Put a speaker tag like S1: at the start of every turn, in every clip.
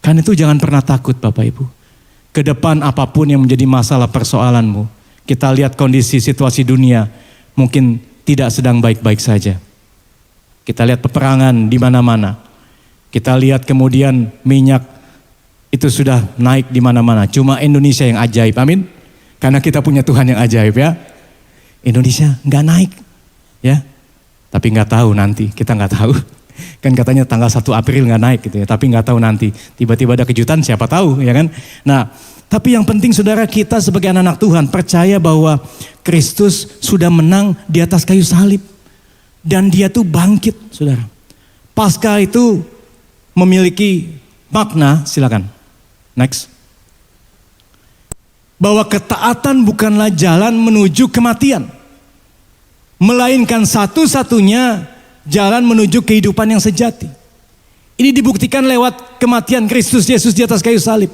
S1: Karena itu jangan pernah takut Bapak Ibu. Ke depan apapun yang menjadi masalah persoalanmu, kita lihat kondisi situasi dunia mungkin tidak sedang baik-baik saja. Kita lihat peperangan di mana-mana. Kita lihat kemudian minyak itu sudah naik di mana-mana. Cuma Indonesia yang ajaib, amin. Karena kita punya Tuhan yang ajaib ya. Indonesia nggak naik, ya. Tapi nggak tahu nanti, kita nggak tahu. Kan katanya tanggal 1 April nggak naik gitu ya, tapi nggak tahu nanti. Tiba-tiba ada kejutan, siapa tahu ya kan. Nah, tapi yang penting saudara, kita sebagai anak-anak Tuhan percaya bahwa Kristus sudah menang di atas kayu salib. Dan dia tuh bangkit saudara. Paskah itu memiliki makna, silakan. Next. Bahwa ketaatan bukanlah jalan menuju kematian. Melainkan satu-satunya jalan menuju kehidupan yang sejati. Ini dibuktikan lewat kematian Kristus Yesus di atas kayu salib.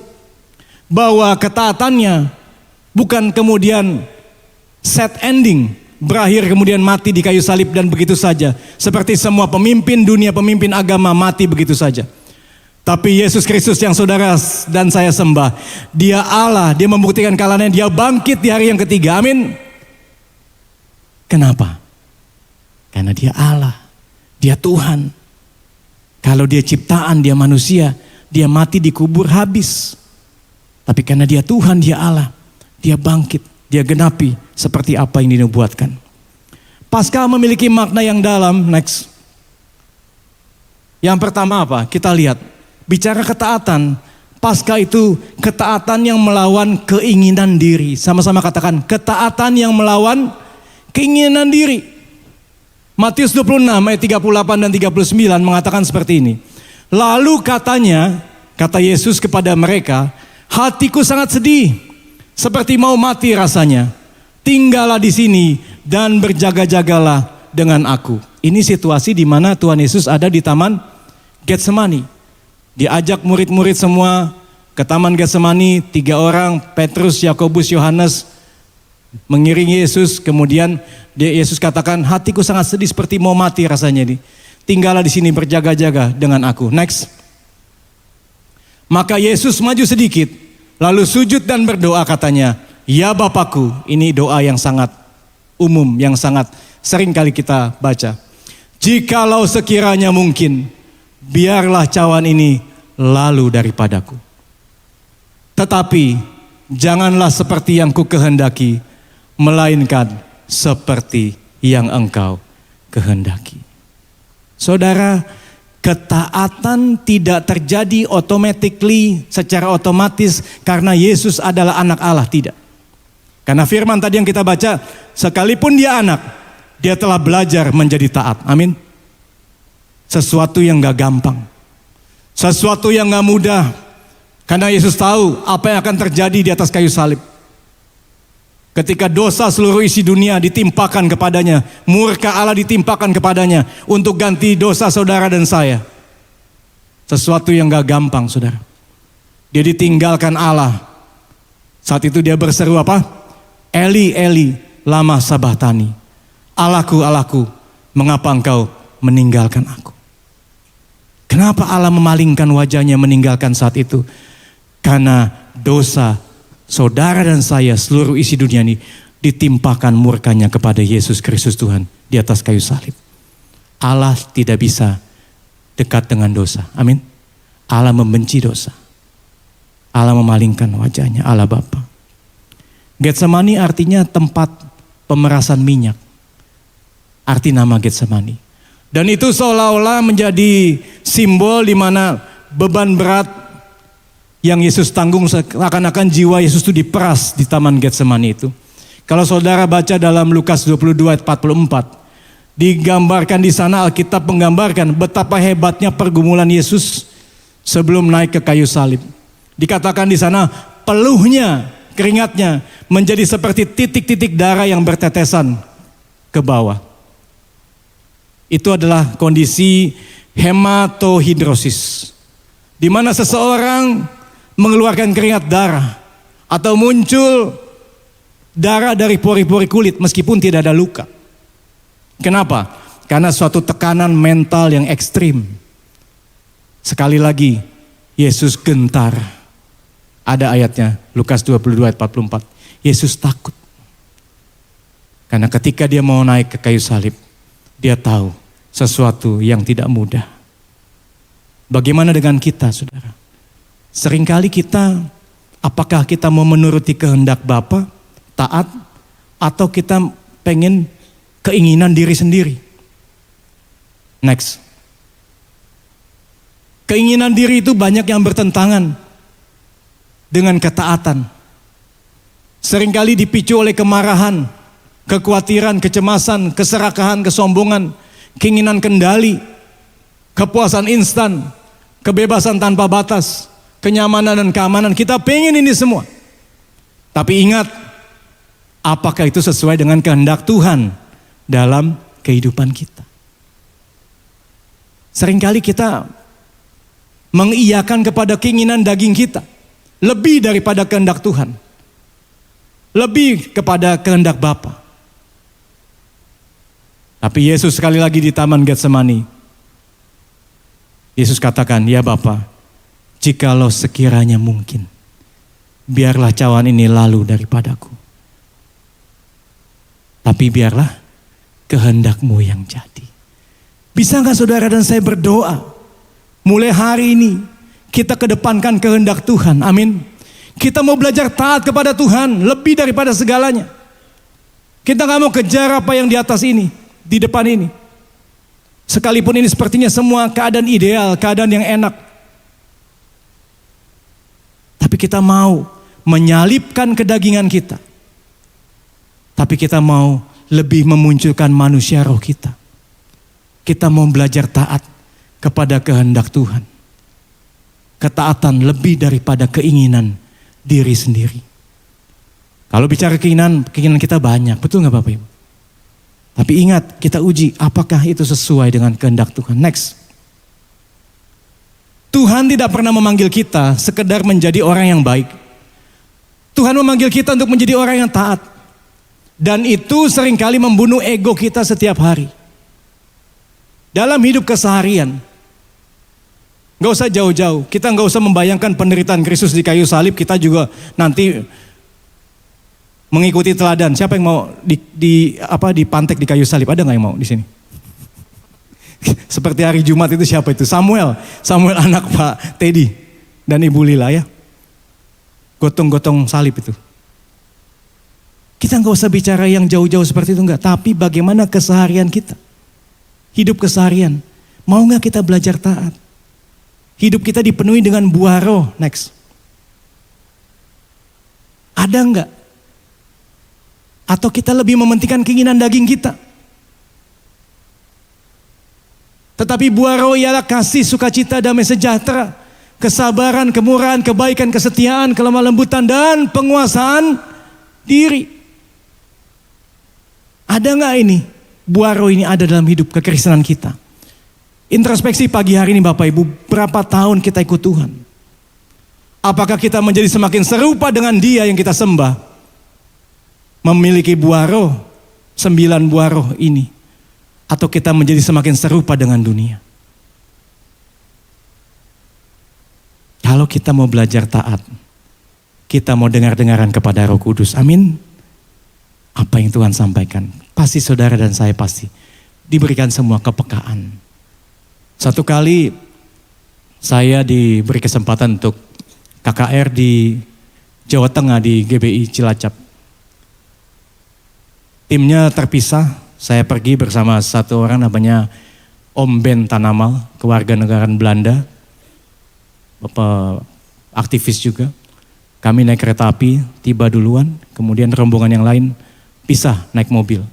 S1: Bahwa ketaatannya bukan kemudian set ending, berakhir kemudian mati di kayu salib dan begitu saja. Seperti semua pemimpin dunia, pemimpin agama mati begitu saja. Tapi Yesus Kristus yang saudara dan saya sembah, dia Allah, dia membuktikan kalahannya, dia bangkit di hari yang ketiga, amin. Kenapa? Karena dia Allah. Dia Tuhan. Kalau dia ciptaan, dia manusia, dia mati dikubur habis. Tapi karena dia Tuhan, dia Allah, dia bangkit, dia genapi seperti apa yang dinubuatkan. Paskah memiliki makna yang dalam. Next. Yang pertama apa? Kita lihat. Bicara ketaatan, Paskah itu ketaatan yang melawan keinginan diri. Sama-sama katakan, ketaatan yang melawan keinginan diri. Matius 26 ayat 38 dan 39 mengatakan seperti ini. Lalu katanya, kata Yesus kepada mereka, hatiku sangat sedih, seperti mau mati rasanya. Tinggallah di sini dan berjaga-jagalah dengan aku. Ini situasi di mana Tuhan Yesus ada di Taman Getsemani. Diajak murid-murid semua ke Taman Getsemani, 3 orang, Petrus, Yakobus, Yohanes, mengiringi Yesus. Kemudian Yesus katakan, hatiku sangat sedih seperti mau mati rasanya ini. Tinggallah di sini berjaga-jaga dengan aku. Next. Maka Yesus maju sedikit, lalu sujud dan berdoa katanya, ya Bapakku. Ini doa yang sangat umum, yang sangat sering kali kita baca. Jikalau sekiranya mungkin, biarlah cawan ini lalu daripadaku. Tetapi janganlah seperti yang ku kehendaki, melainkan seperti yang engkau kehendaki. Saudara, ketaatan tidak terjadi automatically, secara otomatis karena Yesus adalah anak Allah, tidak. Karena firman tadi yang kita baca, sekalipun dia anak, dia telah belajar menjadi taat. Amin. Sesuatu yang gak gampang, sesuatu yang gak mudah, karena Yesus tahu apa yang akan terjadi di atas kayu salib. Ketika dosa seluruh isi dunia ditimpakan kepadanya, murka Allah ditimpakan kepadanya untuk ganti dosa saudara dan saya. Sesuatu yang gak gampang saudara. Dia ditinggalkan Allah. Saat itu dia berseru apa? Eli, Eli, lama sabachthani. Allahku, Allahku, mengapa engkau meninggalkan aku? Kenapa Allah memalingkan wajahnya meninggalkan saat itu? Karena dosa saudara dan saya, seluruh isi dunia ini ditimpakan murkanya kepada Yesus Kristus Tuhan di atas kayu salib. Allah tidak bisa dekat dengan dosa. Amin. Allah membenci dosa. Allah memalingkan wajahnya, Allah Bapa. Getsemani artinya tempat pemerasan minyak. Arti nama Getsemani. Dan itu seolah-olah menjadi simbol di mana beban berat yang Yesus tanggung, seakan-akan jiwa Yesus itu diperas di Taman Getsemani itu. Kalau saudara baca dalam Lukas 22 ayat 44, digambarkan di sana, Alkitab menggambarkan betapa hebatnya pergumulan Yesus sebelum naik ke kayu salib. Dikatakan di sana, peluhnya, keringatnya menjadi seperti titik-titik darah yang bertetesan ke bawah. Itu adalah kondisi hematohidrosis, di mana seseorang mengeluarkan keringat darah atau muncul darah dari pori-pori kulit meskipun tidak ada luka. Kenapa? Karena suatu tekanan mental yang ekstrim. Sekali lagi, Yesus gentar. Ada ayatnya, Lukas 22 ayat 44. Yesus takut. Karena ketika dia mau naik ke kayu salib, dia tahu sesuatu yang tidak mudah. Bagaimana dengan kita, saudara? Seringkali kita, apakah kita mau menuruti kehendak Bapa, taat, atau kita pengen keinginan diri sendiri? Next. Keinginan diri itu banyak yang bertentangan dengan ketaatan. Seringkali dipicu oleh kemarahan, kekhawatiran, kecemasan, keserakahan, kesombongan, keinginan kendali, kepuasan instan, kebebasan tanpa batas, kenyamanan dan keamanan. Kita pengen ini semua. Tapi ingat, apakah itu sesuai dengan kehendak Tuhan dalam kehidupan kita? Seringkali kita mengiyakan kepada keinginan daging kita lebih daripada kehendak Tuhan, lebih kepada kehendak Bapa. Tapi Yesus sekali lagi di Taman Getsemani, Yesus katakan, ya Bapa, jikalau sekiranya mungkin, biarlah cawan ini lalu daripadaku. Tapi biarlah kehendak-Mu yang jadi. Bisa gak saudara dan saya berdoa? Mulai hari ini kita kedepankan kehendak Tuhan. Amin. Kita mau belajar taat kepada Tuhan lebih daripada segalanya. Kita gak mau kejar apa yang di atas ini, di depan ini. Sekalipun ini sepertinya semua keadaan ideal, keadaan yang enak. Tapi kita mau menyalipkan kedagingan kita. Tapi kita mau lebih memunculkan manusia roh kita. Kita mau belajar taat kepada kehendak Tuhan. Ketaatan lebih daripada keinginan diri sendiri. Kalau bicara keinginan kita banyak, betul gak Bapak Ibu? Tapi ingat, kita uji apakah itu sesuai dengan kehendak Tuhan. Next. Tuhan tidak pernah memanggil kita sekedar menjadi orang yang baik. Tuhan memanggil kita untuk menjadi orang yang taat. Dan itu seringkali membunuh ego kita setiap hari. Dalam hidup keseharian, gak usah jauh-jauh, kita gak usah membayangkan penderitaan Kristus di kayu salib, kita juga nanti mengikuti teladan. Siapa yang mau dipantek di kayu salib? Ada gak yang mau di sini? Seperti hari Jumat itu siapa itu? Samuel anak Pak Teddy dan Ibu Lila ya. Gotong-gotong salib itu. Kita gak usah bicara yang jauh-jauh seperti itu enggak, tapi bagaimana keseharian kita? Hidup keseharian, mau gak kita belajar taat? Hidup kita dipenuhi dengan buah roh. Next. Ada enggak? Atau kita lebih mementingkan keinginan daging kita? Tetapi buah roh ialah kasih, sukacita, damai sejahtera, kesabaran, kemurahan, kebaikan, kesetiaan, kelemah lembutan, dan penguasaan diri. Ada enggak ini? Buah roh ini ada dalam hidup kekristenan kita. Introspeksi pagi hari ini Bapak Ibu, berapa tahun kita ikut Tuhan? Apakah kita menjadi semakin serupa dengan Dia yang kita sembah? Memiliki buah roh, 9 buah roh ini. Atau kita menjadi semakin serupa dengan dunia? Kalau kita mau belajar taat, kita mau dengar-dengaran kepada Roh Kudus. Amin. Apa yang Tuhan sampaikan, pasti saudara dan saya pasti diberikan semua kepekaan. Satu kali saya diberi kesempatan untuk KKR di Jawa Tengah di GBI Cilacap. Timnya terpisah, saya pergi bersama satu orang namanya Om Ben Tanamal, kewarganegaraan Belanda, Bapak aktivis juga. Kami naik kereta api, tiba duluan, kemudian rombongan yang lain pisah naik mobil.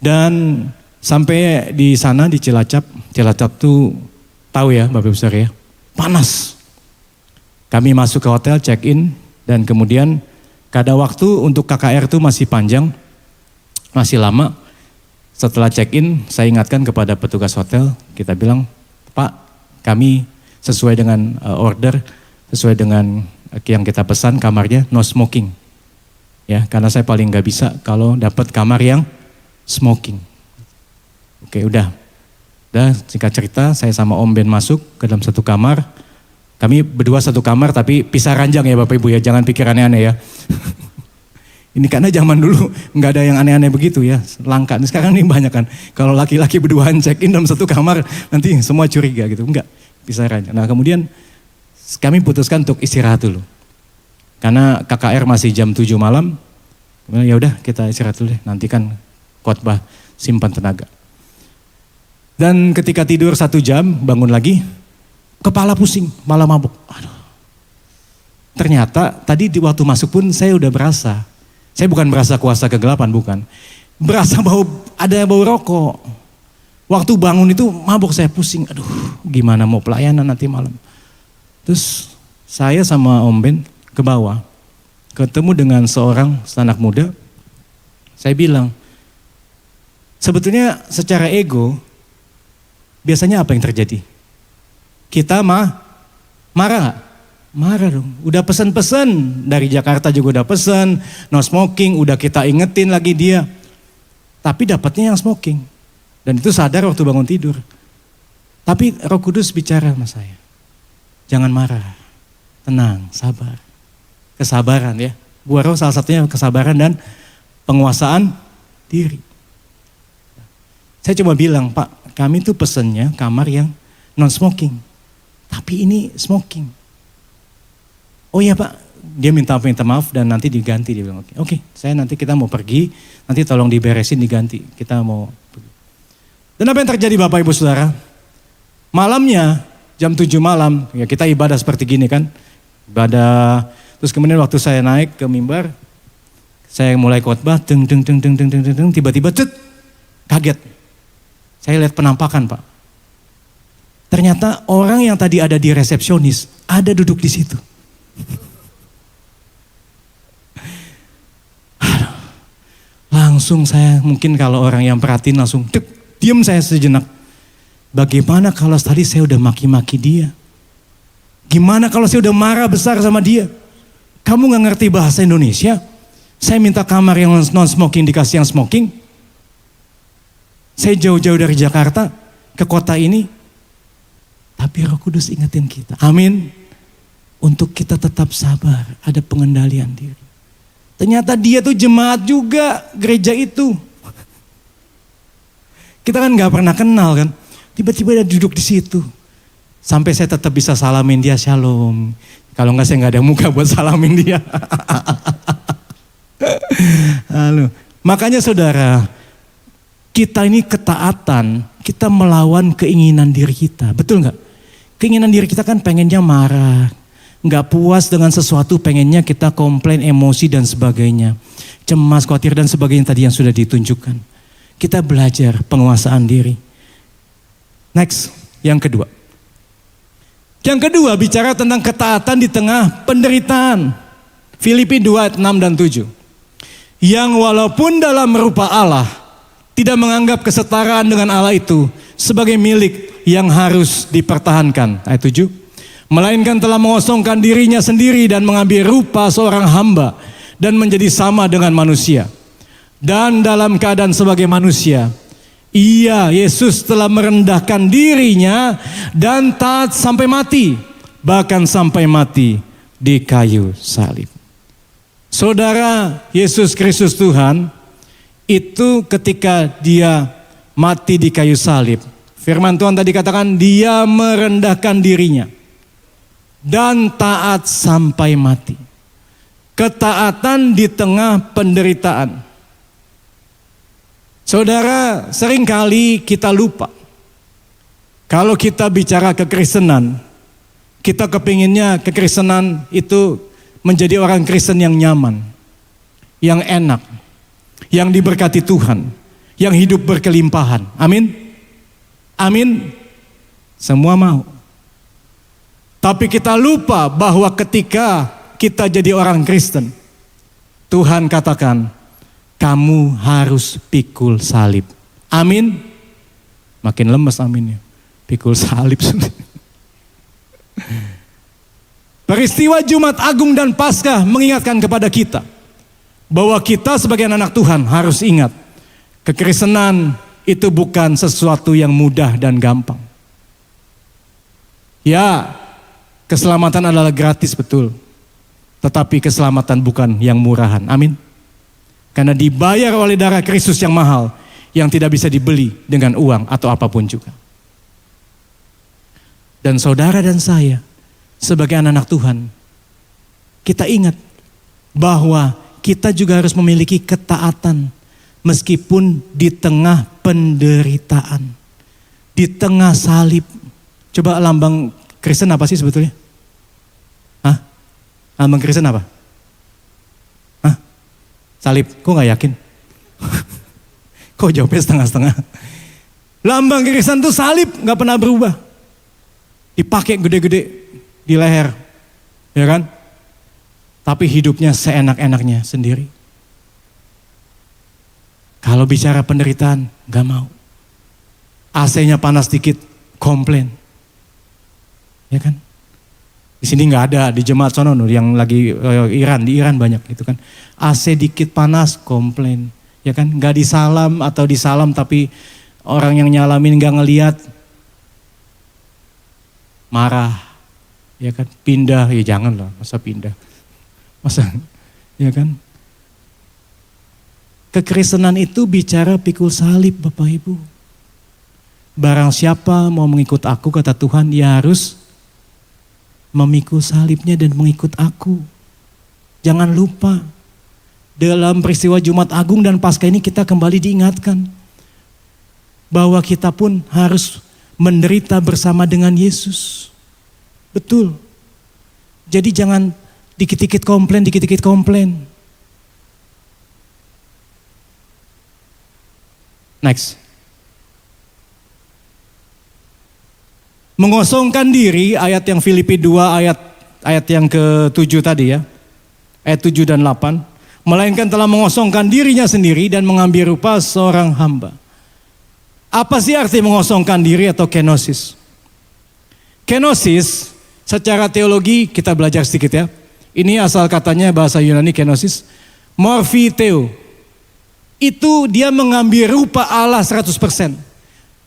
S1: Dan sampai di sana di Cilacap tuh tahu ya Bapak Ibu Saudara ya, panas. Kami masuk ke hotel, check in, dan kemudian kada waktu untuk KKR itu masih panjang, masih lama. Setelah check in, saya ingatkan kepada petugas hotel, kita bilang, Pak, kami sesuai dengan order, sesuai dengan yang kita pesan kamarnya no smoking. Ya, karena saya paling nggak bisa kalau dapat kamar yang smoking. Oke, udah singkat cerita, saya sama Om Ben masuk ke dalam satu kamar. Kami berdua satu kamar tapi pisah ranjang ya Bapak Ibu ya, jangan pikir aneh-aneh ya. Ini karena zaman dulu nggak ada yang aneh-aneh begitu ya, langka. Sekarang ini banyak kan, kalau laki-laki berduaan check in dalam satu kamar nanti semua curiga gitu, enggak, pisah ranjang. Nah kemudian kami putuskan untuk istirahat dulu. Karena KKR masih jam 7 malam, kemudian ya udah kita istirahat dulu deh, nanti kan khotbah simpan tenaga. Dan ketika tidur 1 jam, bangun lagi, kepala pusing, malah mabuk. Aduh. Ternyata tadi di waktu masuk pun saya udah berasa. Saya bukan berasa kuasa kegelapan, bukan. Berasa ada bau rokok. Waktu bangun itu mabuk, saya pusing. Aduh, gimana mau pelayanan nanti malam. Terus saya sama Om Ben ke bawah. Ketemu dengan seorang anak muda. Saya bilang, sebetulnya secara ego, biasanya apa yang terjadi? Kita marah gak? Marah dong, udah pesan-pesan dari Jakarta juga udah pesan, no smoking, udah kita ingetin lagi dia. Tapi dapatnya yang smoking. Dan itu sadar waktu bangun tidur. Tapi Roh Kudus bicara sama saya. Jangan marah, tenang, sabar. Kesabaran ya. Buah roh salah satunya kesabaran dan penguasaan diri. Saya cuma bilang, Pak, kami tuh pesennya kamar yang non smoking. Tapi ini smoking. Oh iya Pak, dia minta maaf dan nanti diganti. Dia bilang oke, saya nanti kita mau pergi, nanti tolong diberesin diganti. Kita mau pergi. Dan apa yang terjadi Bapak Ibu Saudara? Malamnya jam 7 malam, ya kita ibadah seperti gini kan. Ibadah, terus kemudian waktu saya naik ke mimbar, saya mulai khotbah, tiba-tiba kaget. Saya lihat penampakan Pak. Ternyata orang yang tadi ada di resepsionis, ada duduk di situ. Langsung saya, mungkin kalau orang yang perhatiin langsung diam saya sejenak. Bagaimana kalau tadi saya udah maki-maki dia? Gimana kalau saya udah marah besar sama dia? Kamu gak ngerti bahasa Indonesia? Saya minta kamar yang non-smoking dikasih yang smoking. Saya jauh-jauh dari Jakarta ke kota ini. Tapi Roh Kudus ingetin kita. Amin. Untuk kita tetap sabar, ada pengendalian diri. Ternyata dia tuh jemaat juga, gereja itu. Kita kan gak pernah kenal kan. Tiba-tiba dia duduk di situ. Sampai saya tetap bisa salamin dia, shalom. Kalau enggak saya gak ada muka buat salamin dia. Halo. Makanya saudara, kita ini ketaatan, kita melawan keinginan diri kita. Betul gak? Keinginan diri kita kan pengennya marah. Gak puas dengan sesuatu, pengennya kita komplain, emosi dan sebagainya. Cemas, khawatir dan sebagainya tadi yang sudah ditunjukkan. Kita belajar penguasaan diri. Next, yang kedua. Yang kedua bicara tentang ketaatan di tengah penderitaan. Filipi 2 ayat 6 dan 7. Yang walaupun dalam rupa Allah, tidak menganggap kesetaraan dengan Allah itu sebagai milik yang harus dipertahankan. Ayat 7. Melainkan telah mengosongkan dirinya sendiri dan mengambil rupa seorang hamba dan menjadi sama dengan manusia. Dan dalam keadaan sebagai manusia, Yesus telah merendahkan dirinya dan taat sampai mati, bahkan sampai mati di kayu salib. Saudara, Yesus Kristus Tuhan itu ketika dia mati di kayu salib, firman Tuhan tadi katakan dia merendahkan dirinya dan taat sampai mati. Ketaatan di tengah penderitaan. Saudara, seringkali kita lupa. Kalau kita bicara kekristenan, kita kepinginnya kekristenan itu menjadi orang Kristen yang nyaman, yang enak, yang diberkati Tuhan, yang hidup berkelimpahan. Amin? Amin? Semua mau. Tapi kita lupa bahwa ketika kita jadi orang Kristen, Tuhan katakan, kamu harus pikul salib. Amin? Makin lemes aminnya. Pikul salib. Peristiwa Jumat Agung dan Paskah mengingatkan kepada kita bahwa kita sebagai anak Tuhan harus ingat, kekristenan itu bukan sesuatu yang mudah dan gampang. Ya, Keselamatan adalah gratis, betul. Tetapi keselamatan bukan yang murahan. Amin. Karena dibayar oleh darah Kristus yang mahal, yang tidak bisa dibeli dengan uang atau apapun juga. Dan saudara dan saya, sebagai anak-anak Tuhan, kita ingat bahwa kita juga harus memiliki ketaatan meskipun di tengah penderitaan, di tengah salib. Coba lambang Kristen apa sih sebetulnya? Hah? Lambang Kristen apa? Hah? Salib, kok gak yakin? Kok jawabnya setengah-setengah? Lambang Kristen tuh salib, gak pernah berubah. Dipakai gede-gede di leher, ya kan? Tapi hidupnya seenak-enaknya sendiri. Kalau bicara penderitaan, gak mau. AC-nya panas dikit, komplain. Ya kan? Di sini nggak ada, di jemaat sono yang lagi Iran, di Iran banyak gitu kan. AC dikit panas, komplain. Ya kan? Nggak disalam atau disalam tapi orang yang nyalamin nggak ngelihat, marah. Ya kan? Pindah, ya jangan lah, masa pindah. Masa, ya kan? Kekristenan itu bicara pikul salib, Bapak Ibu. Barang siapa mau mengikut aku, kata Tuhan, ia harus memikul salibnya dan mengikut aku. Jangan lupa, dalam peristiwa Jumat Agung dan Paskah ini kita kembali diingatkan bahwa kita pun harus menderita bersama dengan Yesus. Betul. Jadi jangan dikit-dikit komplain, dikit-dikit komplain. Next. Mengosongkan diri, ayat yang Filipi 2 ayat yang ke-7 tadi ya. Ayat 7 dan 8. Melainkan telah mengosongkan dirinya sendiri dan mengambil rupa seorang hamba. Apa sih arti mengosongkan diri atau kenosis? Kenosis secara teologi kita belajar sedikit ya. Ini asal katanya bahasa Yunani kenosis. Morphiteo. Itu dia mengambil rupa Allah 100%.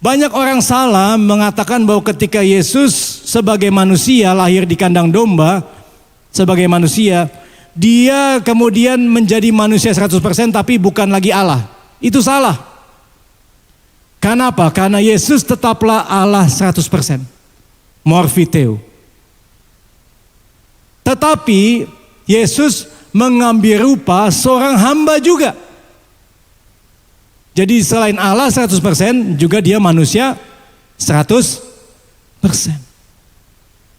S1: Banyak orang salah mengatakan bahwa ketika Yesus sebagai manusia lahir di kandang domba, sebagai manusia, dia kemudian menjadi manusia 100% tapi bukan lagi Allah. Itu salah. Karena apa? Karena Yesus tetaplah Allah 100%. Morphiteo. Tetapi Yesus mengambil rupa seorang hamba juga. Jadi selain Allah 100% juga dia manusia 100%.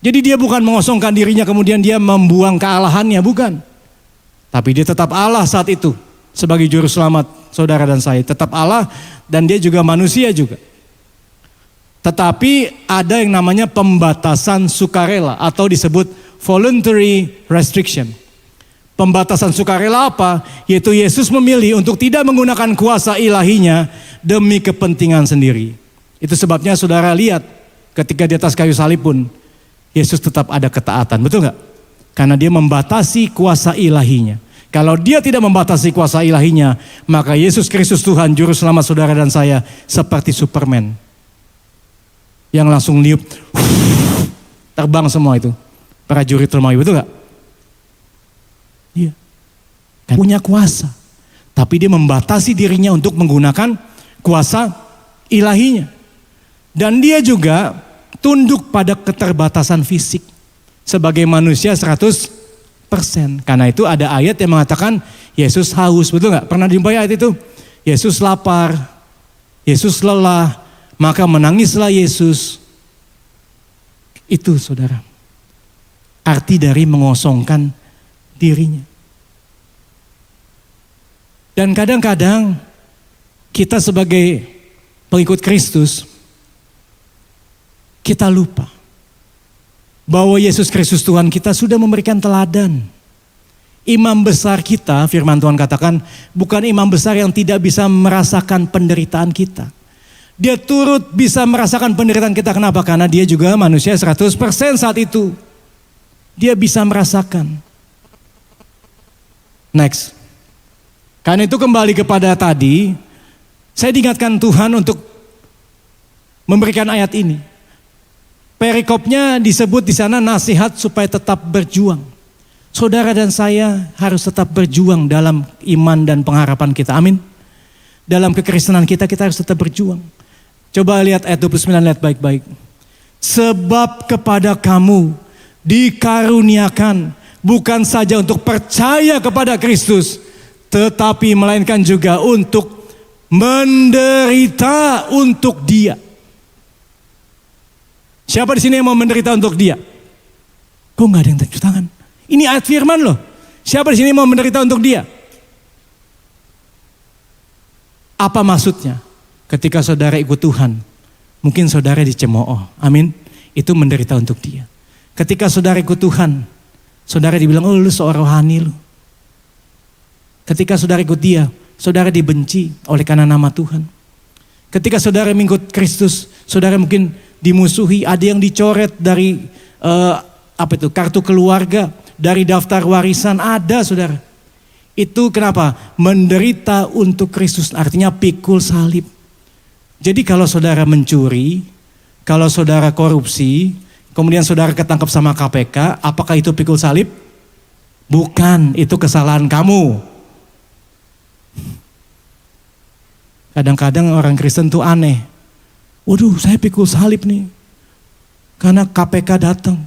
S1: Jadi dia bukan mengosongkan dirinya kemudian dia membuang kealahannya, bukan. Tapi dia tetap Allah saat itu sebagai juru selamat saudara dan saya. Tetap Allah dan dia juga manusia juga. Tetapi ada yang namanya pembatasan sukarela atau disebut voluntary restriction. Pembatasan sukarela apa? Yaitu Yesus memilih untuk tidak menggunakan kuasa ilahinya demi kepentingan sendiri. Itu sebabnya saudara lihat ketika di atas kayu salib pun Yesus tetap ada ketaatan, betul gak? Karena dia membatasi kuasa ilahinya. Kalau dia tidak membatasi kuasa ilahinya, maka Yesus Kristus Tuhan Juru Selamat saudara dan saya seperti Superman. Yang langsung niup, terbang semua itu. Prajurit Romawi, betul gak? Iya. Kan punya kuasa. Tapi dia membatasi dirinya untuk menggunakan kuasa ilahinya. Dan dia juga tunduk pada keterbatasan fisik. Sebagai manusia 100%. Karena itu ada ayat yang mengatakan Yesus haus, betul gak? Pernah dijumpai ayat itu? Yesus lapar, Yesus lelah, maka menangislah Yesus. Itu saudara. Arti dari mengosongkan dirinya. Dan kadang-kadang kita sebagai pengikut Kristus, kita lupa bahwa Yesus Kristus Tuhan kita sudah memberikan teladan. Imam besar kita, firman Tuhan katakan, bukan imam besar yang tidak bisa merasakan penderitaan kita. Dia turut bisa merasakan penderitaan kita. Kenapa? Karena dia juga manusia 100% saat itu. Dia bisa merasakan. Next. Karena itu kembali kepada tadi, saya diingatkan Tuhan untuk memberikan ayat ini. perikopnya disebut di sana nasihat supaya tetap berjuang. Saudara dan saya harus tetap berjuang dalam iman dan pengharapan kita. Amin. Dalam kekristenan kita harus tetap berjuang. Coba lihat ayat 29, lihat baik-baik. Sebab kepada kamu dikaruniakan bukan saja untuk percaya kepada Kristus, tetapi melainkan juga untuk menderita untuk Dia. Siapa di sini yang mau menderita untuk Dia? Kok nggak ada yang tunjuk tangan? Ini ayat firman loh. Siapa di sini mau menderita untuk Dia? Apa maksudnya? Ketika saudara ikut Tuhan, mungkin saudara dicemooh. Amin. Itu menderita untuk Dia. Ketika saudara ikut Tuhan, saudara dibilang, oh lu seorang rohani lu. Ketika saudara ikut Dia, saudara dibenci oleh karena nama Tuhan. Ketika saudara mengikut Kristus, saudara mungkin dimusuhi, ada yang dicoret dari kartu keluarga, dari daftar warisan, ada saudara. Itu kenapa? Menderita untuk Kristus, artinya pikul salib. Jadi kalau saudara mencuri, kalau saudara korupsi, kemudian saudara ketangkap sama KPK, apakah itu pikul salib? Bukan, itu kesalahan kamu. Kadang-kadang orang Kristen tuh aneh. Waduh, saya pikul salib nih. Karena KPK datang.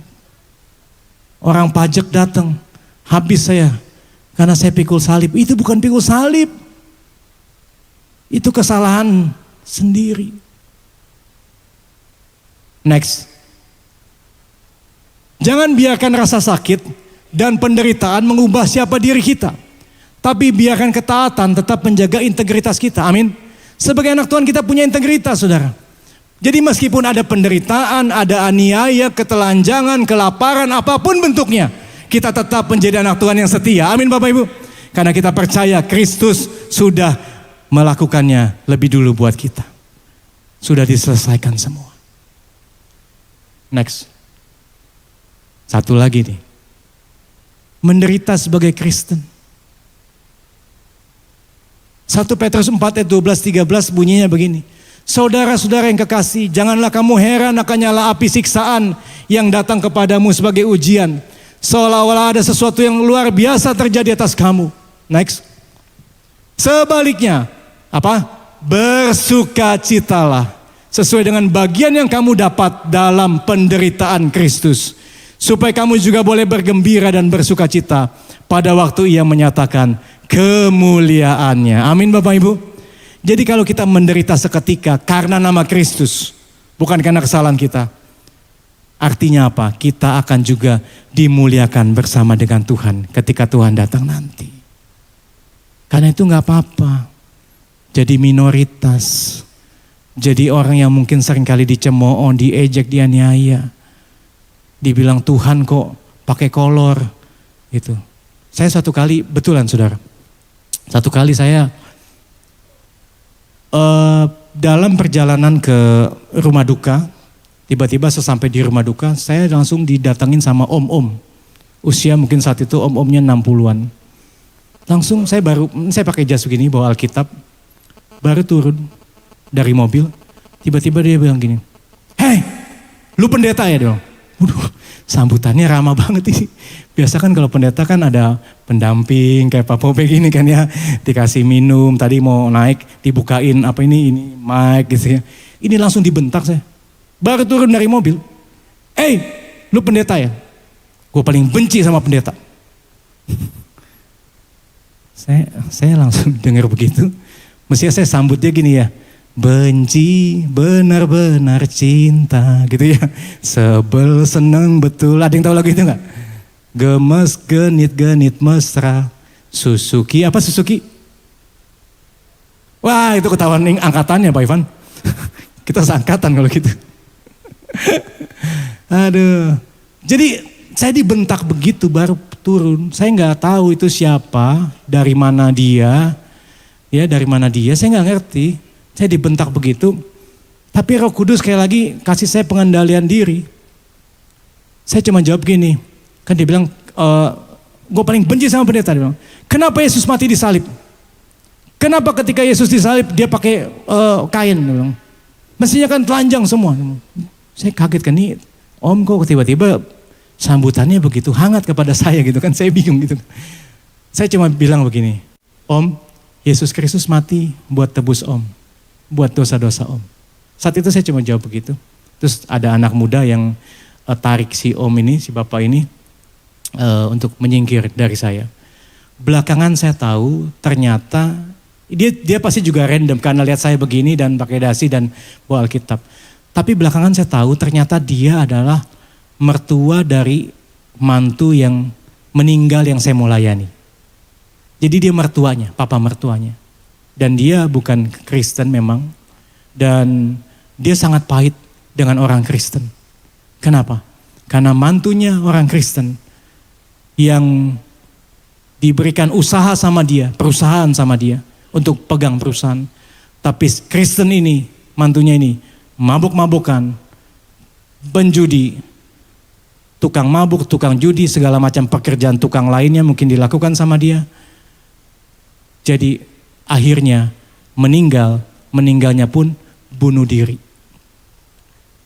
S1: Orang pajak datang. Habis saya. Karena saya pikul salib. Itu bukan pikul salib. Itu kesalahan sendiri. Next. Jangan biarkan rasa sakit dan penderitaan mengubah siapa diri kita. Tapi biarkan ketaatan tetap menjaga integritas kita. Amin. Sebagai anak Tuhan kita punya integritas, saudara. Jadi meskipun ada penderitaan, ada aniaya, ketelanjangan, kelaparan, apapun bentuknya, kita tetap menjadi anak Tuhan yang setia. Amin Bapak Ibu. Karena kita percaya Kristus sudah melakukannya lebih dulu buat kita. Sudah diselesaikan semua. Next. Satu lagi nih. Menderita sebagai Kristen. 1 Petrus 4 ayat 12-13 bunyinya begini. Saudara-saudara yang kekasih, janganlah kamu heran akan nyala api siksaan yang datang kepadamu sebagai ujian. Seolah-olah ada sesuatu yang luar biasa terjadi atas kamu. Next. Sebaliknya, apa? Bersukacitalah sesuai dengan bagian yang kamu dapat dalam penderitaan Kristus. Supaya kamu juga boleh bergembira dan bersukacita pada waktu Ia menyatakan kemuliaannya. Amin Bapak Ibu. Jadi kalau kita menderita seketika karena nama Kristus, bukan karena kesalahan kita, artinya apa? Kita akan juga dimuliakan bersama dengan Tuhan ketika Tuhan datang nanti. Karena itu gak apa-apa. Jadi minoritas. Jadi orang yang mungkin seringkali dicemooh, diejek, dianiaya. Dibilang Tuhan kok pakai kolor. Gitu. Saya satu kali, betulan saudara. Satu kali saya dalam perjalanan ke rumah duka, tiba-tiba sesampai di rumah duka, saya langsung didatengin sama om-om. Usia mungkin saat itu om-omnya 60-an. Langsung saya pakai jas begini, bawa Alkitab, baru turun dari mobil, tiba-tiba dia bilang gini, "Hei, lu pendeta ya?" Dia bilang. Waduh, sambutannya ramah banget ini. Biasa kan kalau pendeta kan ada pendamping kayak Pak Pope gini kan ya, dikasih minum, tadi mau naik dibukain apa ini mic gitu ya. Ini langsung dibentak saya. Baru turun dari mobil. Lu pendeta ya? Gue paling benci sama pendeta. Saya langsung dengar begitu. Mestinya saya sambut dia gini ya. Benci benar-benar cinta gitu ya. Sebel seneng betul. Ada yang tahu lagu itu gak? Gemes genit-genit mesra. Suzuki, apa Suzuki? Wah itu ketahuan angkatannya Pak Ivan. Kita seangkatan kalau gitu. Aduh. Jadi saya dibentak begitu baru turun. Saya gak tahu itu siapa, dari mana dia. Ya dari mana dia, saya gak ngerti. Saya dibentak begitu, tapi Roh Kudus sekali lagi kasih saya pengendalian diri. Saya cuma jawab gini, kan dia bilang, gue paling benci sama pendeta. Dia bilang, kenapa Yesus mati disalib? Kenapa ketika Yesus disalib dia pakai kain? Dia bilang, mestinya kan telanjang semua. Saya kaget kan, ini Om kok tiba-tiba sambutannya begitu hangat kepada saya gitu kan, saya bingung gitu. Saya cuma bilang begini, Om, Yesus Kristus mati buat tebus Om, buat dosa-dosa Om. Saat itu saya cuma jawab begitu. Terus ada anak muda yang tarik si Om ini, si Bapak ini untuk menyingkir dari saya. Belakangan saya tahu ternyata dia pasti juga random karena lihat saya begini dan pakai dasi dan bawa Alkitab. Tapi belakangan saya tahu ternyata dia adalah mertua dari mantu yang meninggal yang saya mau layani. Jadi dia mertuanya, papa mertuanya. Dan dia bukan Kristen memang. Dan dia sangat pahit dengan orang Kristen. Kenapa? Karena mantunya orang Kristen yang diberikan usaha sama dia, perusahaan sama dia untuk pegang perusahaan. Tapi Kristen ini, mantunya ini, mabuk-mabukan, penjudi, tukang mabuk, tukang judi, segala macam pekerjaan tukang lainnya mungkin dilakukan sama dia. Jadi akhirnya meninggalnya pun bunuh diri.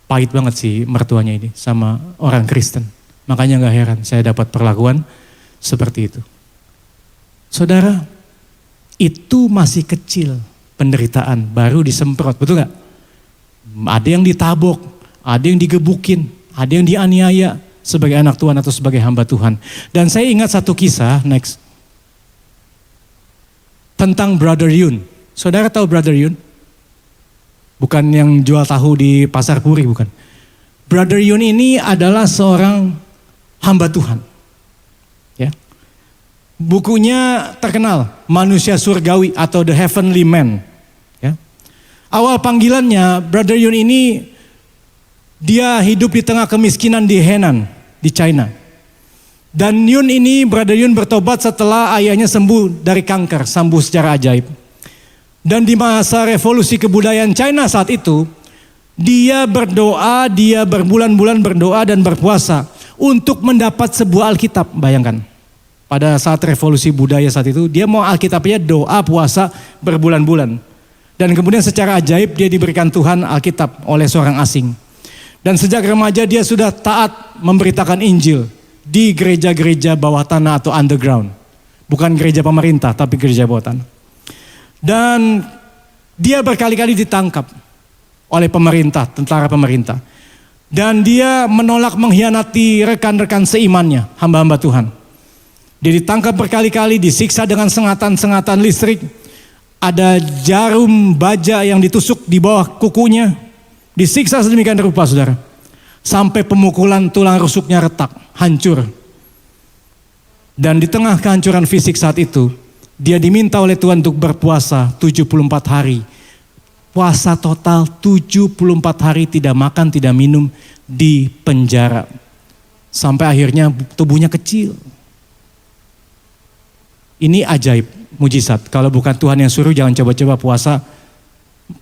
S1: Pahit banget sih mertuanya ini sama orang Kristen. Makanya gak heran saya dapat perlakuan seperti itu. Saudara, itu masih kecil penderitaan, baru disemprot, betul gak? Ada yang ditabok, ada yang digebukin, ada yang dianiaya sebagai anak Tuhan atau sebagai hamba Tuhan. Dan saya ingat satu kisah, next. Tentang Brother Yun. Saudara tahu Brother Yun? Bukan yang jual tahu di Pasar Puri, bukan. Brother Yun ini adalah seorang hamba Tuhan. Ya. Bukunya terkenal, Manusia Surgawi atau The Heavenly Man. Ya. Awal panggilannya, Brother Yun ini dia hidup di tengah kemiskinan di Henan, di China. Dan Brother Yun bertobat setelah ayahnya sembuh dari kanker, sembuh secara ajaib. Dan di masa revolusi kebudayaan China saat itu, dia berdoa, dia berbulan-bulan berdoa dan berpuasa untuk mendapat sebuah Alkitab, bayangkan. Pada saat revolusi budaya saat itu, dia mau Alkitabnya doa, puasa berbulan-bulan. Dan kemudian secara ajaib dia diberikan Tuhan Alkitab oleh seorang asing. Dan sejak remaja dia sudah taat memberitakan Injil di gereja-gereja bawah tanah atau underground. Bukan gereja pemerintah, tapi gereja bawah tanah. Dan dia berkali-kali ditangkap oleh pemerintah, tentara pemerintah. Dan dia menolak mengkhianati rekan-rekan seimannya, hamba-hamba Tuhan. Dia ditangkap berkali-kali, disiksa dengan sengatan-sengatan listrik. Ada jarum baja yang ditusuk di bawah kukunya. Disiksa sedemikian rupa, saudara. Sampai pemukulan tulang rusuknya retak, hancur. Dan di tengah kehancuran fisik saat itu, dia diminta oleh Tuhan untuk berpuasa 74 hari. Puasa total 74 hari, tidak makan, tidak minum, di penjara. Sampai akhirnya tubuhnya kecil. Ini ajaib, mujizat. Kalau bukan Tuhan yang suruh, jangan coba-coba puasa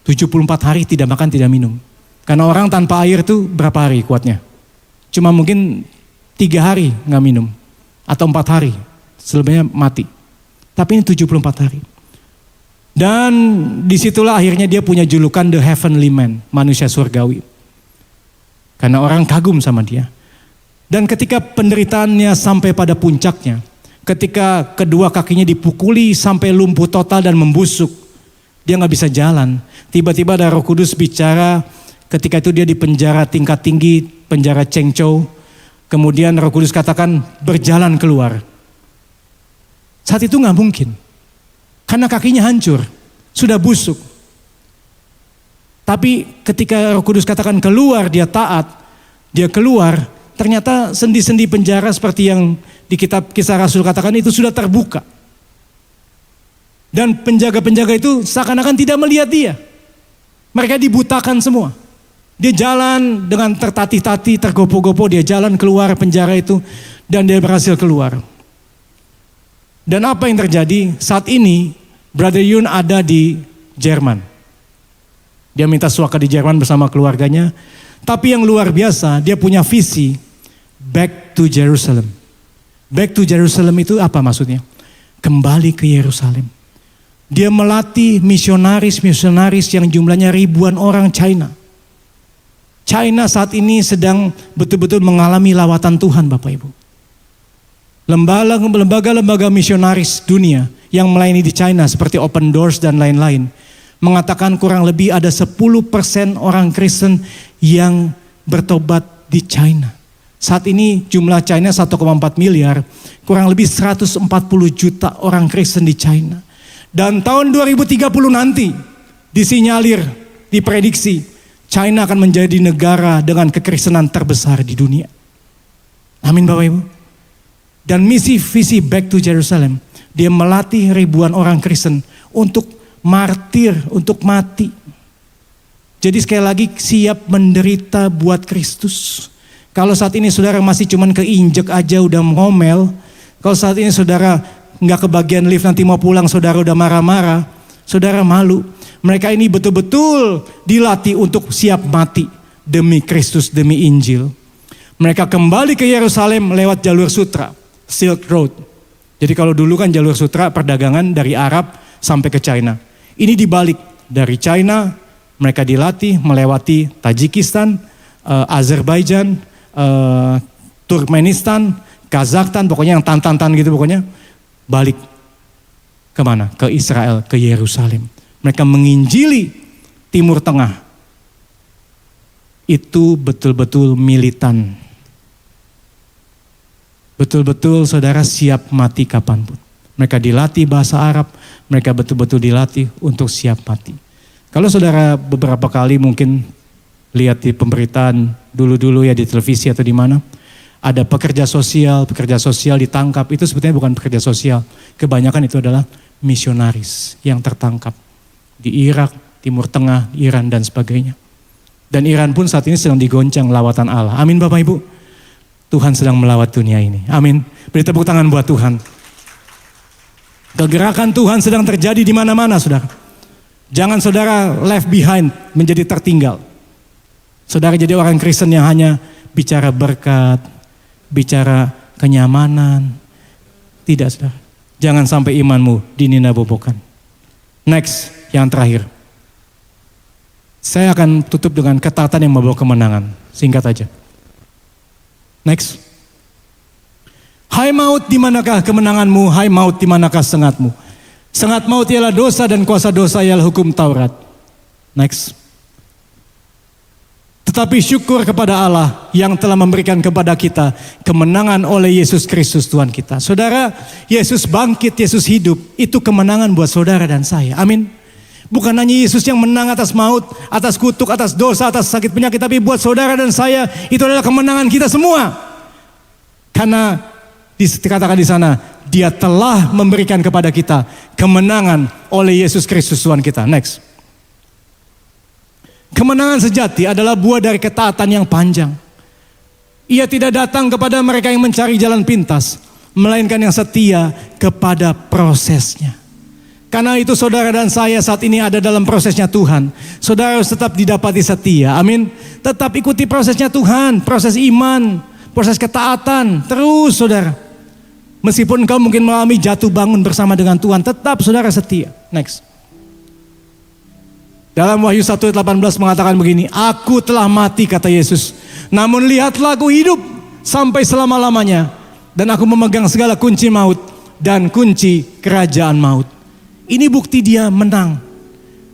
S1: 74 hari tidak makan, tidak minum. Karena orang tanpa air itu berapa hari kuatnya? Cuma mungkin 3 hari nggak minum. Atau 4 hari, selebihnya mati. Tapi ini 74 hari. Dan disitulah akhirnya dia punya julukan The Heavenly Man, manusia surgawi. Karena orang kagum sama dia. Dan ketika penderitaannya sampai pada puncaknya, ketika kedua kakinya dipukuli sampai lumpuh total dan membusuk, dia gak bisa jalan. Tiba-tiba ada Roh Kudus bicara, ketika itu dia di penjara tingkat tinggi, penjara Chengzhou. Kemudian Roh Kudus katakan, berjalan keluar. Saat itu gak mungkin. Karena kakinya hancur, sudah busuk. Tapi ketika Roh Kudus katakan keluar, dia taat, dia keluar, ternyata sendi-sendi penjara seperti yang di kitab Kisah Rasul katakan itu sudah terbuka. Dan penjaga-penjaga itu seakan-akan tidak melihat dia. Mereka dibutakan semua. Dia jalan dengan tertatih-tatih, tergopoh-gopoh, dia jalan keluar penjara itu dan dia berhasil keluar. Dan apa yang terjadi? Saat ini Brother Yun ada di Jerman. Dia minta suaka di Jerman bersama keluarganya. Tapi yang luar biasa, dia punya visi back to Jerusalem. Back to Jerusalem itu apa maksudnya? Kembali ke Yerusalem. Dia melatih misionaris-misionaris yang jumlahnya ribuan orang China. China saat ini sedang betul-betul mengalami lawatan Tuhan, Bapak Ibu. Lembaga-lembaga misionaris dunia yang melayani di China seperti Open Doors dan lain-lain mengatakan kurang lebih ada 10% orang Kristen yang bertobat di China. Saat ini jumlah China 1,4 miliar, kurang lebih 140 juta orang Kristen di China. Dan tahun 2030 nanti disinyalir, diprediksi China akan menjadi negara dengan kekristenan terbesar di dunia. Amin Bapak Ibu. Dan misi visi Back to Jerusalem, dia melatih ribuan orang Kristen untuk martir, untuk mati. Jadi sekali lagi siap menderita buat Kristus. Kalau saat ini saudara masih cuman keinjek aja udah ngomel, kalau saat ini saudara nggak kebagian lift nanti mau pulang saudara udah marah-marah, saudara malu. Mereka ini betul-betul dilatih untuk siap mati demi Kristus, demi Injil. Mereka kembali ke Yerusalem lewat jalur sutra, Silk Road. Jadi kalau dulu kan jalur sutra perdagangan dari Arab sampai ke China. Ini dibalik, dari China mereka dilatih melewati Tajikistan, Azerbaijan, Turkmenistan, Kazakhstan, pokoknya yang tan-tan gitu pokoknya. Balik kemana? Ke Israel, ke Yerusalem. Mereka menginjili Timur Tengah. Itu betul-betul militan. Betul-betul saudara siap mati kapanpun. Mereka dilatih bahasa Arab, mereka betul-betul dilatih untuk siap mati. Kalau saudara beberapa kali mungkin lihat di pemberitaan dulu-dulu ya di televisi atau di mana, ada pekerja sosial ditangkap, itu sebetulnya bukan pekerja sosial. Kebanyakan itu adalah misionaris yang tertangkap di Irak, Timur Tengah, Iran dan sebagainya. Dan Iran pun saat ini sedang digoncang lawatan Allah. Amin Bapak Ibu. Tuhan sedang melawat dunia ini. Amin. Beri tepuk tangan buat Tuhan. Kegerakan Tuhan sedang terjadi di mana-mana, saudara. Jangan saudara left behind, menjadi tertinggal. Saudara jadi orang Kristen yang hanya bicara berkat, bicara kenyamanan. Tidak, saudara. Jangan sampai imanmu dinina-bobokan. Next, yang terakhir. Saya akan tutup dengan ketaatan yang membawa kemenangan. Singkat aja. Next. Hai maut, di manakah kemenanganmu? Hai maut, di manakah sengatmu? Sengat maut ialah dosa dan kuasa dosa ialah hukum Taurat. Next. Tetapi syukur kepada Allah yang telah memberikan kepada kita kemenangan oleh Yesus Kristus Tuhan kita. Saudara, Yesus bangkit, Yesus hidup. Itu kemenangan buat saudara dan saya. Amin. Bukan hanya Yesus yang menang atas maut, atas kutuk, atas dosa, atas sakit penyakit. Tapi buat saudara dan saya itu adalah kemenangan kita semua. Karena dikatakan di sana, Dia telah memberikan kepada kita kemenangan oleh Yesus Kristus Tuhan kita. Next. Kemenangan sejati adalah buah dari ketaatan yang panjang. Ia tidak datang kepada mereka yang mencari jalan pintas, melainkan yang setia kepada prosesnya. Karena itu saudara dan saya saat ini ada dalam prosesnya Tuhan. Saudara harus tetap didapati setia. Amin. Tetap ikuti prosesnya Tuhan, proses iman, proses ketaatan. Terus saudara. Meskipun engkau mungkin mengalami jatuh bangun bersama dengan Tuhan, tetap saudara setia. Next. Dalam Wahyu 1:18 mengatakan begini, aku telah mati kata Yesus. Namun lihatlah aku hidup sampai selama-lamanya. Dan aku memegang segala kunci maut dan kunci kerajaan maut. Ini bukti dia menang.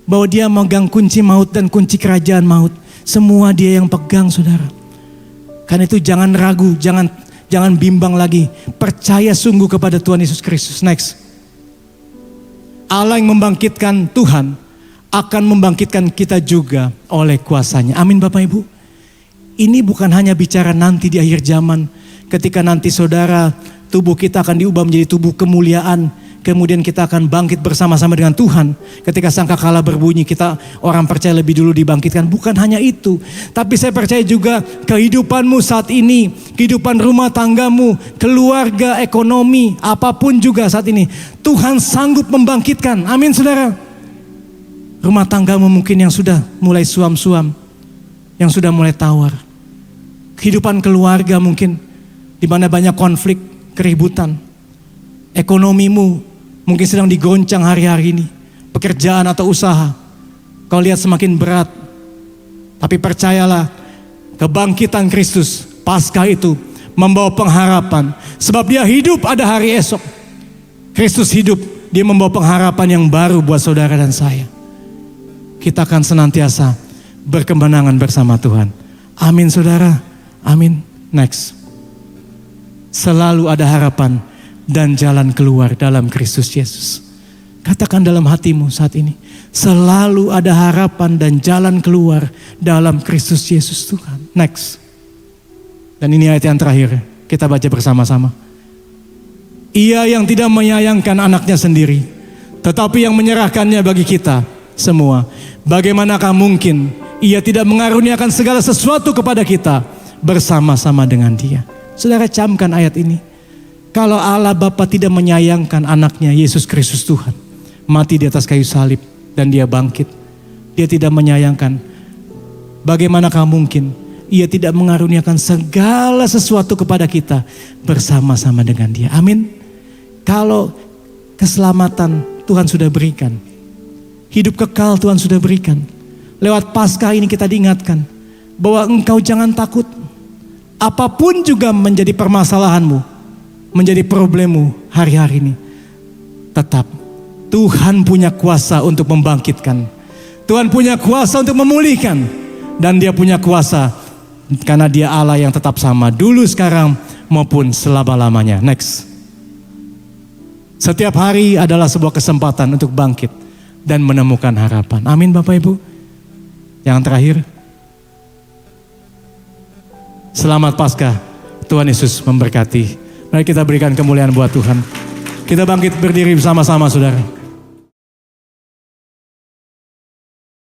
S1: Bahwa dia memegang kunci maut dan kunci kerajaan maut. Semua dia yang pegang saudara. Karena itu jangan ragu, jangan bimbang lagi. Percaya sungguh kepada Tuhan Yesus Kristus. Next. Allah yang membangkitkan Tuhan akan membangkitkan kita juga oleh kuasanya. Amin Bapak Ibu. Ini bukan hanya bicara nanti di akhir zaman. Ketika nanti saudara, tubuh kita akan diubah menjadi tubuh kemuliaan. Kemudian kita akan bangkit bersama-sama dengan Tuhan. Ketika sangkakala berbunyi, kita orang percaya lebih dulu dibangkitkan. Bukan hanya itu. Tapi saya percaya juga kehidupanmu saat ini. Kehidupan rumah tanggamu, keluarga, ekonomi, apapun juga saat ini. Tuhan sanggup membangkitkan. Amin saudara. Rumah tanggamu mungkin yang sudah mulai suam-suam. Yang sudah mulai tawar. Kehidupan keluarga mungkin. Di mana banyak konflik, keributan. Ekonomimu mungkin sedang digoncang hari-hari ini. Pekerjaan atau usaha. Kau lihat semakin berat. Tapi percayalah, Kebangkitan Kristus, Paskah itu membawa pengharapan. Sebab dia hidup ada hari esok. Kristus hidup, dia membawa pengharapan yang baru buat saudara dan saya. Kita akan senantiasa berkemenangan bersama Tuhan. Amin saudara, amin. Next. Selalu ada harapan dan jalan keluar dalam Kristus Yesus. Katakan dalam hatimu saat ini. Selalu ada harapan dan jalan keluar dalam Kristus Yesus Tuhan. Next. Dan ini ayat yang terakhir. Kita baca bersama-sama. Ia yang tidak menyayangkan anaknya sendiri, tetapi yang menyerahkannya bagi kita semua. Bagaimanakah mungkin ia tidak mengaruniakan segala sesuatu kepada kita bersama-sama dengan dia. Saudara, camkan ayat ini. Kalau Allah Bapa tidak menyayangkan anaknya Yesus Kristus Tuhan, mati di atas kayu salib dan dia bangkit, dia tidak menyayangkan, bagaimanakah mungkin ia tidak mengaruniakan segala sesuatu kepada kita bersama-sama dengan dia. Amin. Kalau keselamatan Tuhan sudah berikan, hidup kekal Tuhan sudah berikan, lewat Paskah ini kita diingatkan bahwa engkau jangan takut. Apapun juga menjadi permasalahanmu, menjadi problemmu hari-hari ini, tetap Tuhan punya kuasa untuk membangkitkan. Tuhan punya kuasa untuk memulihkan. Dan dia punya kuasa karena dia Allah yang tetap sama dulu, sekarang maupun selama-lamanya. Next. Setiap hari adalah sebuah kesempatan untuk bangkit dan menemukan harapan. Amin Bapak Ibu. Yang terakhir, selamat Paskah. Tuhan Yesus memberkati. Mari kita berikan kemuliaan buat Tuhan. Kita bangkit berdiri bersama-sama saudara.